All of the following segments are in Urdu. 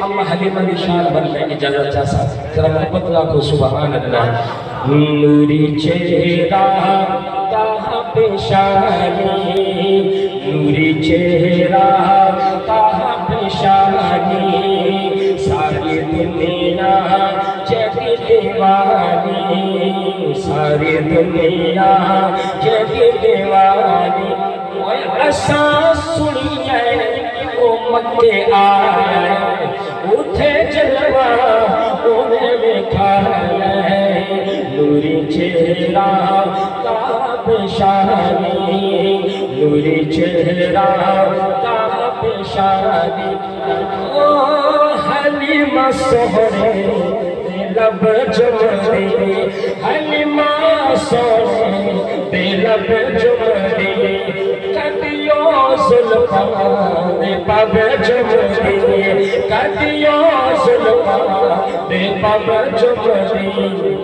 اما حلیمہ کی شان بننے کی اجازت چاہتا ذرا محبت کو سبحان اللہ نوری چہرہ تاہا پیشانی نوری چہرہ تاہا پیشانی ساری دنیا جگہ دیوانی ساری دنیا جگہ دیوانی اساں سنیے او مکے آیا اٹھے جلوہ انہیں وکھایا نوری چہرہ کا پیشانی نوری چہرہ کا پیشانی او حلیمہ سہرے لب جمدی حلیمہ سہرے لب جمدی کدیوں زلفاں دے پب جمدی کدیوں زلفاں دے پب جمدی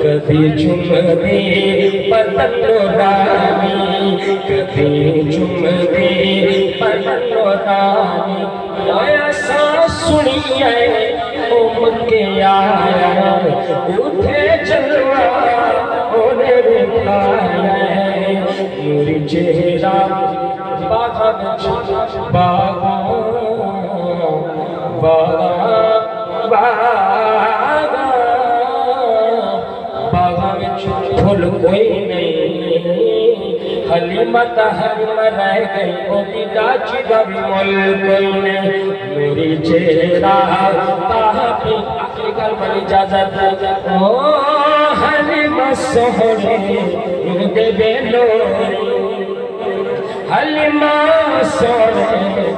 کدی جمدی پتن رانی کدی جمدی پتن رانی آیا سا سنیے او مکے آیا اٹھے جلوہ انہیں دکھایا نوری چہرہ باغا باغا باغا باغا باغا پھول کوئی نہیں حلیمہ حلیمہ رہ گئی او دی ڈاچی دا بھی مول کوئی نہیں نوری چہرہ تاہا پی آخری کلمہ اجازت او حلیمہ سہرے دے بے نوری حلیمہ سہرے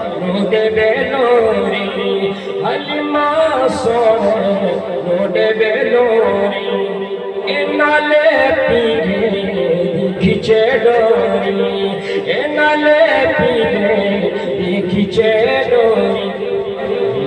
دے بے نوری حلیمہ سہرے دے بے نوری نالے پیگے کھچے ڈوری نالے پیگے کھچے ڈوری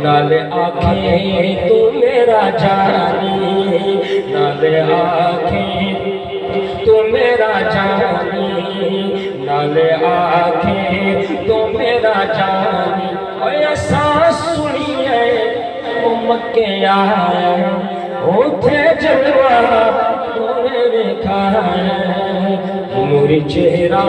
نالے آنکھیں تو میرا جانی نالے آنکھیں تو میرا جانی نالے آنکھیں تو میرا جانی اے سانس سنیے او مکے آیا اٹھے جلوہ انہیں وکھایا نوری چہرہ